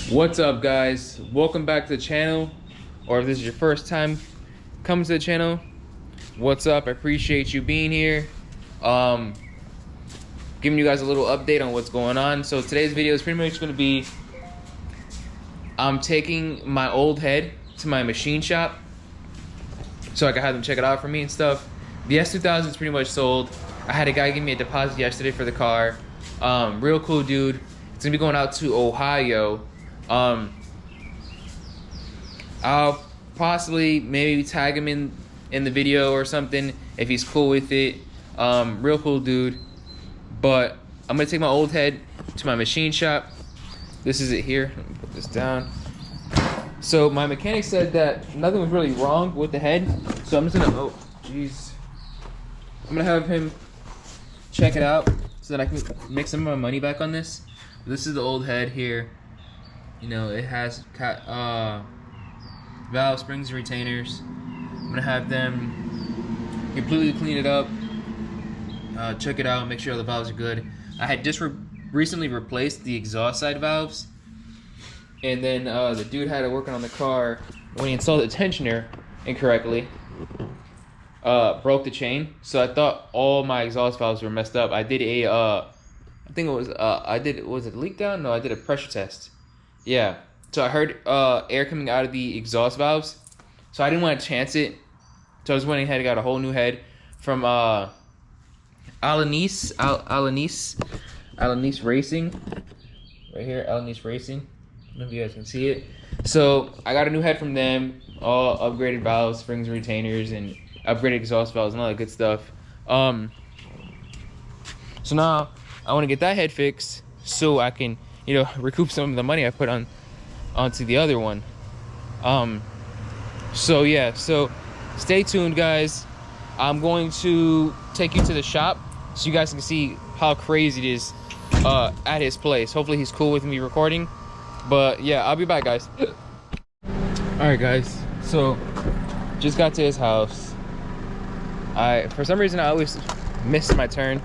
What's up, guys? Welcome back to the channel, or if this is your first time coming to the channel, what's up? I appreciate you being here. Giving you guys a little update on what's going on. So today's video is pretty much going to be I'm taking my old head to my machine shop so I can have them check it out for me and stuff. The S2000 is pretty much sold. I had a guy give me a deposit yesterday for the car. Real cool dude. It's gonna be going out to Ohio. I'll possibly maybe tag him in the video or something if he's cool with it. Real cool dude. But I'm gonna take my old head to my machine shop. This is it here. Let me put this down. So my mechanic said that nothing was really wrong with the head. So I'm just gonna, oh jeez. I'm gonna have him check it out so that I can make some of my money back on this. This is the old head here. You know, it has valve springs and retainers. I'm gonna have them completely clean it up, check it out, make sure all the valves are good. I had just recently replaced the exhaust side valves, and then the dude had it working on the car when he installed the tensioner incorrectly. Broke the chain, so I thought all my exhaust valves were messed up. I did a I think it was was it leak down? No, I did a pressure test. Yeah, so I heard air coming out of the exhaust valves, so I didn't want to chance it. So I was went ahead and got a whole new head from Alanis Racing, right here, Alanis Racing. I don't know if you guys can see it. So I got a new head from them, all upgraded valves, springs and retainers, and upgraded exhaust valves and all that good stuff. So now I want to get that head fixed so I can, you know, recoup some of the money I put onto the other one. So yeah, so stay tuned, guys. I'm going to take you to the shop so you guys can see how crazy it is at his place. Hopefully he's cool with me recording. But yeah, I'll be back, guys. Alright guys, so just got to his house. For some reason I always miss my turn.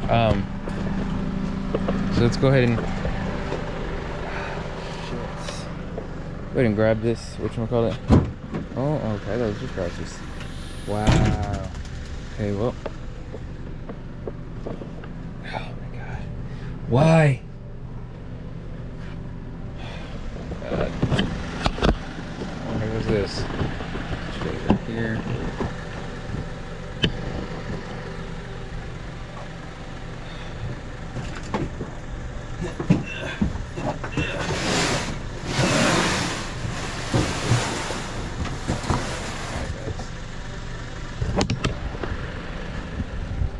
So let's go ahead and go ahead and grab this. Whatchamacallit? Oh, okay, that was just scratches. Wow. Okay, well. Oh my god. Why? God. What was this? Straight right here.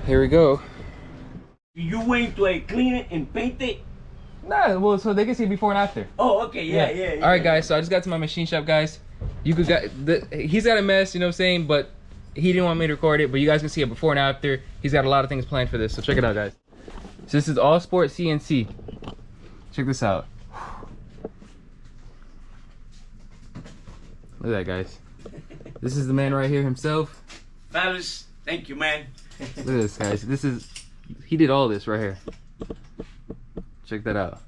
Here we go. You went to clean it and paint it? Nah, well, so they can see before and after. Oh, okay, yeah. All right, guys. So I just got to my machine shop, guys. You could he's got a mess, you know what I'm saying? But he didn't want me to record it. But you guys can see it before and after. He's got a lot of things planned for this, so check it out, guys. So this is All Sport CNC. Check this out. Look at that, guys. This is the man right here himself. Fellas, thank you, man. Look at this, guys. He did all this right here. Check that out.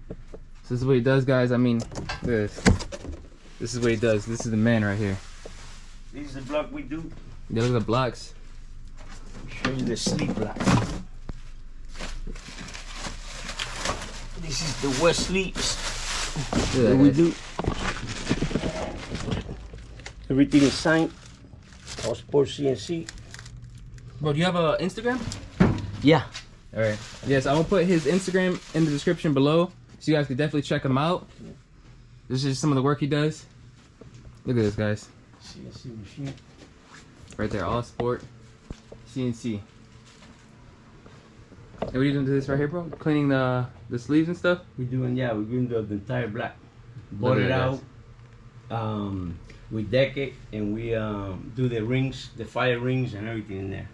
So this is what he does, guys. I mean, look at this. This is what he does. This is the man right here. This is the block we do. Yeah, look at the blocks. Show you the sleep block. This is the West Sleeps. Look at that, What we guys. do. Everything is signed. All Sport CNC. Bro, do you have a Instagram? Yeah. All right. Yes, I will put his Instagram in the description below, so you guys can definitely check him out. This is just some of the work he does. Look at this, guys. CNC machine. Right there, All Sport CNC. And what are you doing to this right here, bro? Cleaning the sleeves and stuff? We're doing the entire block. Look Board at it that, out. We deck it and we do the rings, the fire rings and everything in there.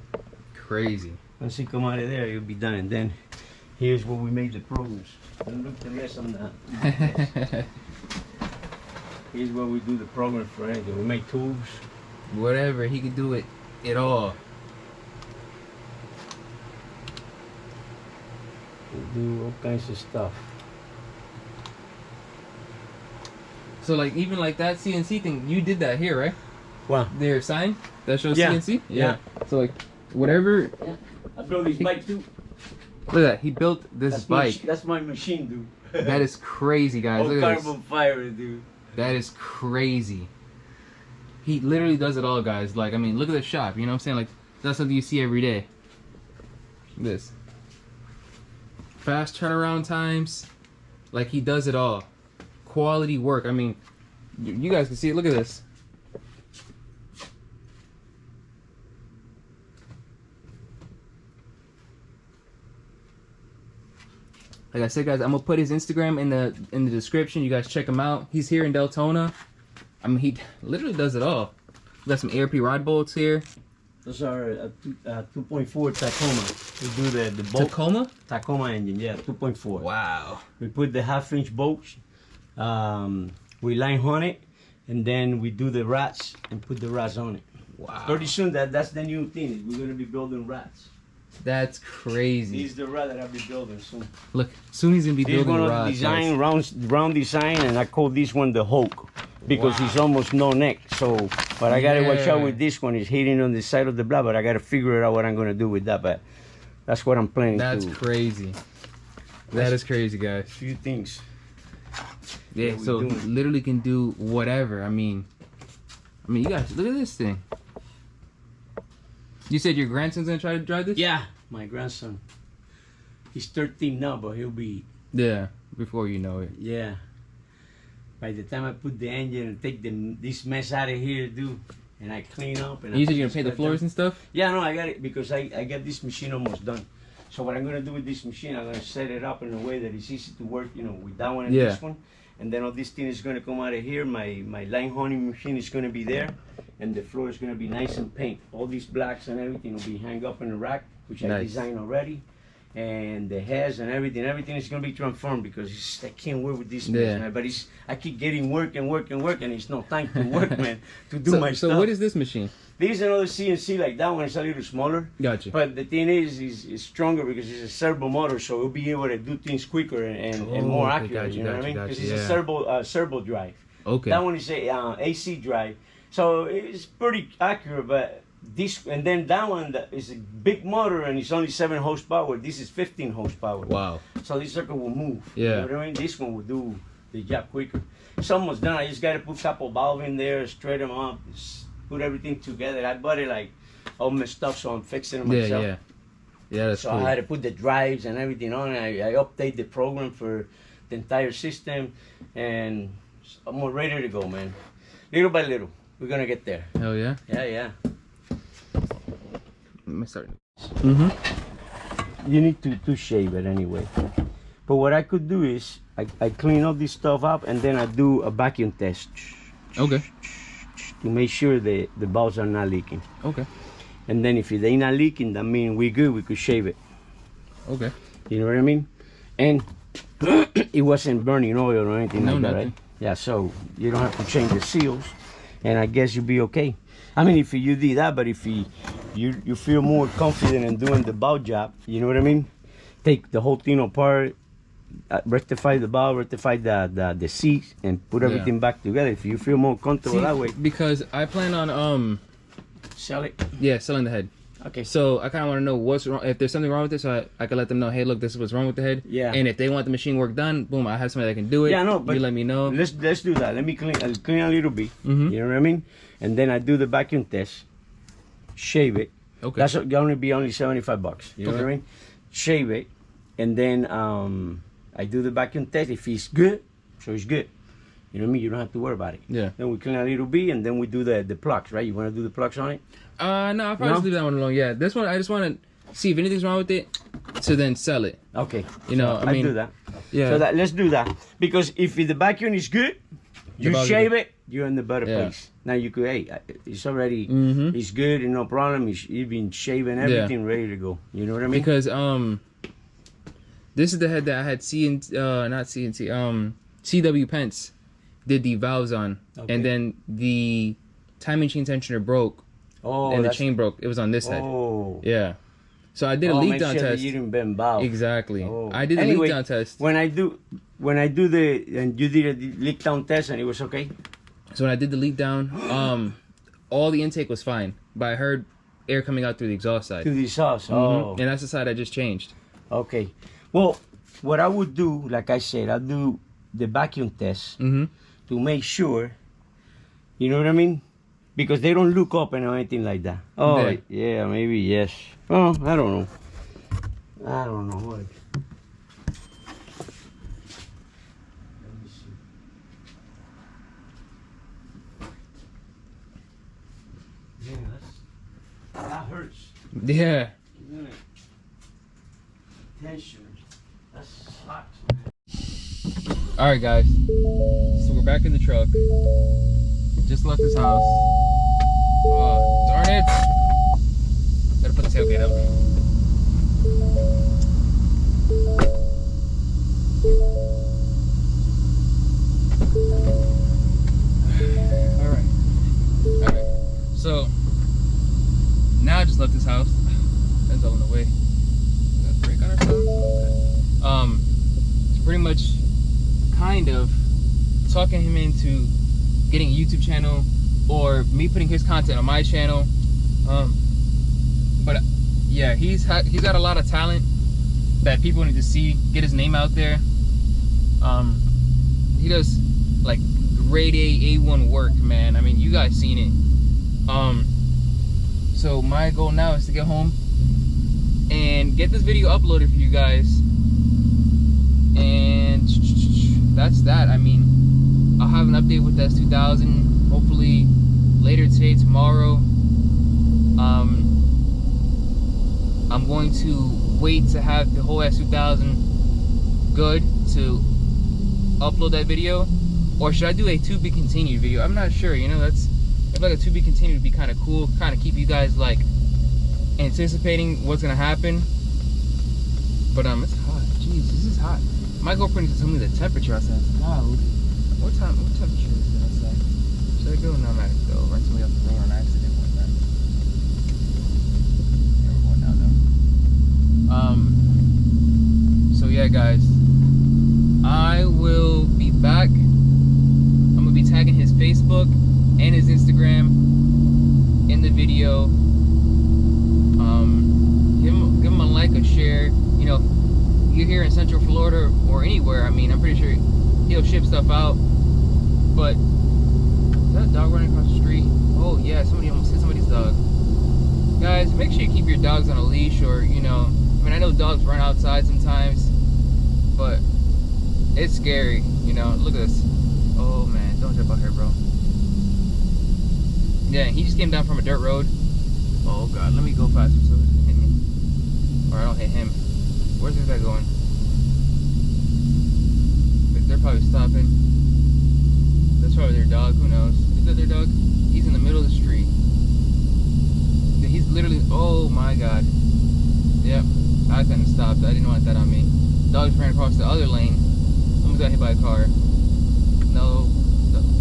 Crazy. Once you come out of there, you'll be done. And then here's where we made the programs. Don't look the mess on that. Here's where we do the program for anything. We make tubes. Whatever, he could do it all. We do all kinds of stuff. So like even like that CNC thing, you did that here, right? Wow. Their sign that shows Yeah. CNC. Yeah. So like whatever. I built this bike too. Look at that. He built this bike. That's my machine, dude. That is crazy, guys. Oh, Look at this. carbon fiber, dude. That is crazy. He literally does it all, guys. Like, I mean, look at the shop. You know what I'm saying? Like, that's something you see every day. This. Fast turnaround times. Like, he does it all. Quality work. I mean, you guys can see it. Look at this. Like I said, guys, I'm gonna put his Instagram in the description. You guys check him out. He's here in Deltona. I mean, he literally does it all. We got some ARP rod bolts here. Those are a 2.4 Tacoma. We do the bolt. Tacoma engine, yeah, 2.4. Wow. We put the half-inch bolts. We line hunt it, and then we do the rats and put the rats on it. Wow. Pretty soon, that's the new thing. We're gonna be building rats. That's crazy. This is the rat that I'll be building soon. Look, soon he's gonna be He's building gonna rods. design Guys. round design, and I call this one the Hulk because Wow. he's almost no neck. So, but I gotta watch out Yeah. with this one. It's hitting on the side of the block, but I gotta figure out what I'm gonna do with that. But that's what I'm planning. That's to. crazy. That is crazy, guys. Few things. Yeah, What we so he doing? literally can do whatever. I mean, you guys look at this thing. You said your grandson's gonna try to drive this? Yeah, my grandson. He's 13 now, but he'll be Yeah. Before you know it. yeah. By the time I put the engine and take this mess out of here, dude, and I clean up and And you said I you're put gonna paint the this floors down. and stuff? Yeah, no, I got it because I got this machine almost done. So what I'm gonna do with this machine, I'm gonna set it up in a way that it's easy to work, you know, with that one and Yeah. this one. And then all this thing is gonna come out of here. My line honing machine is gonna be there, and the floor is gonna be nice and paint. All these blacks and everything will be hung up in the rack, which I Nice. designed already. And the heads and everything is gonna be transformed because I can't work with this mess, Yeah. man. But I keep getting work and it's no time to work, man, to do my So stuff. what is this machine? This is another CNC like that one. It's a little smaller. Gotcha. But the thing is it's stronger because it's a servo motor, so we'll be able to do things quicker and more okay, accurate. gotcha, You know what I mean? gotcha, Because gotcha, it's yeah. a servo drive. Okay. That one is a AC drive, so it's pretty accurate. But this and then that one that is a big motor and it's only 7 horsepower. This is 15 horsepower. Wow. So this sucker will move. Yeah. You know what I mean? This one will do the job quicker. It's almost done. I just got to put a couple valve in there, straight them up, put everything together. I bought it like all messed up, so I'm fixing it Yeah, myself. yeah. Yeah, that's So cool. I had to put the drives and everything on. I update the program for the entire system, and I'm all ready to go, man. Little by little, we're gonna get there. Hell yeah. Yeah, yeah. Let me start. Mm-hmm. You need to shave it anyway. But what I could do is I clean all this stuff up, and then I do a vacuum test Okay. to make sure the valves are not leaking. Okay. And then if they not leaking, that means we're good. We could shave it. Okay. You know what I mean? And it wasn't burning oil or anything No, like that, nothing. right? Yeah, so you don't have to change the seals, and I guess you'll be okay. I mean, if you did that, but if you feel more confident in doing the valve job, you know what I mean? Take the whole thing apart, rectify the valve, rectify the seats, and put Yeah. everything back together. If you feel more comfortable that way, because I plan on sell it. selling the head. Okay. So I kind of want to know what's wrong. If there's something wrong with it, so I can let them know, hey, look, this is what's wrong with the head. Yeah. And if they want the machine work done, boom, I have somebody that can do it. Yeah, no, but you let me know. Let's do that. Let me I'll clean a little bit. Mhm. You know what I mean? And then I do the vacuum test, shave it. Okay. That's gonna be only $75. You know what I Okay. mean? Shave it, and then I do the vacuum test. If it's good, so it's good. You know what I mean? You don't have to worry about it. Yeah. Then we clean a little bit, and then we do the plugs, right? You want to do the plugs on it? No, I'll probably No? just leave that one alone. Yeah, this one I just want to see if anything's wrong with it, so then sell it. Okay. You know, So I mean, do that. Yeah. So let's do that because if the vacuum is good, you valve's shave good. it, you're in the better Yeah. place. Now you could, hey, it's already, Mhm. it's good and no problem. It's been shaving everything, ready to go. You know what I mean? Because this is the head that I had not CNC CW Pence did the valves on, Okay. and then the timing chain tensioner broke oh, and the that's- chain broke. It was on this head. Oh, Yeah. So I did a oh, leak make down sure that test. you didn't bend valve. Exactly. Oh. I did a Anyway, leak down test. When I do, when I do and you did a leak down test and it was okay? So when I did the leak down, all the intake was fine, but I heard air coming out through the exhaust side. To the sauce. Mhm. Oh. And that's the side I just changed. Okay. Well, what I would do, like I said, I'll do the vacuum test Mm-hmm. to make sure, you know what I mean? Because they don't look open or anything like that. Oh, Yeah. yeah, maybe yes. Oh, I don't know. I don't know. What? Let me see. Yeah, that hurts. Yeah. Isn't it? Tension. That's hot. All right, guys. So we're back in the truck. Just left this house. Oh, darn it! Gotta put the tailgate up. All right. All right. So now I just left this house. That's all in the way. Got a brake on ourselves. Okay. It's pretty much kind of talking him into getting a YouTube channel or me putting his content on my channel. But yeah, he's got a lot of talent that people need to see, get his name out there. He does like grade A1 work, man. I mean, you guys seen it. So my goal now is to get home and get this video uploaded for you guys. And that's that. I mean, I'll have an update with the S2000 hopefully later today, tomorrow. I'm going to wait to have the whole S2000 good to upload that video, or should I do a to be continued video? I'm not sure. You know, that's I feel like a to be continued would be kind of cool, kind of keep you guys like anticipating what's gonna happen. But it's hot. Jeez, this is hot. My girlfriend just told me the temperature outside. Wow. What temperature is it outside? Should I go? No, I'm not gonna go. Run somebody off the road on accident one time. Yeah, we're going now though. So yeah, guys, I will be back. I'm gonna be tagging his Facebook and his Instagram in the video. Give him a like, a share. You know, you're here in Central Florida or anywhere. I mean, I'm pretty sure he'll ship stuff out. But is that a dog running across the street? Oh yeah, somebody almost hit somebody's dog. Guys, make sure you keep your dogs on a leash, or you know, I mean, I know dogs run outside sometimes, but it's scary. You know, look at this. Oh man, don't jump out here, bro. Yeah, he just came down from a dirt road. Oh god, let me go faster so he doesn't hit me, or I don't hit him. Where's this guy going? They're probably stopping. That's probably their dog, who knows? Is that their dog? He's in the middle of the street. He's literally, oh my god. Yep, I couldn't stop. I didn't want that on me. Dogs ran across the other lane. Almost got hit by a car. No,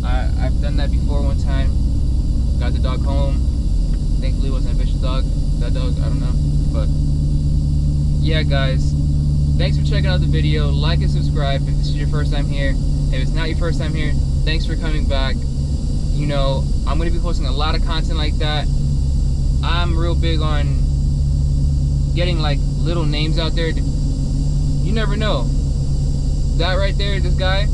I've done that before one time. Got the dog home. Thankfully it wasn't a vicious dog. That dog, I don't know. But yeah, guys, thanks for checking out the video. Like and subscribe if this is your first time here. If it's not your first time here, thanks for coming back. You know, I'm going to be posting a lot of content like that. I'm real big on getting like little names out there. You never know. That right there, this guy,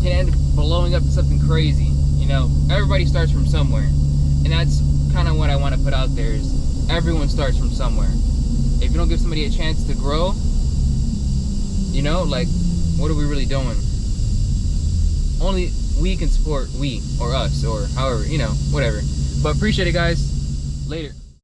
can end up blowing up to something crazy. You know, everybody starts from somewhere. And that's kind of what I want to put out there, is everyone starts from somewhere. If you don't give somebody a chance to grow, you know, like, what are we really doing? Only we can support we, or us, or however, you know, whatever. But appreciate it, guys. Later.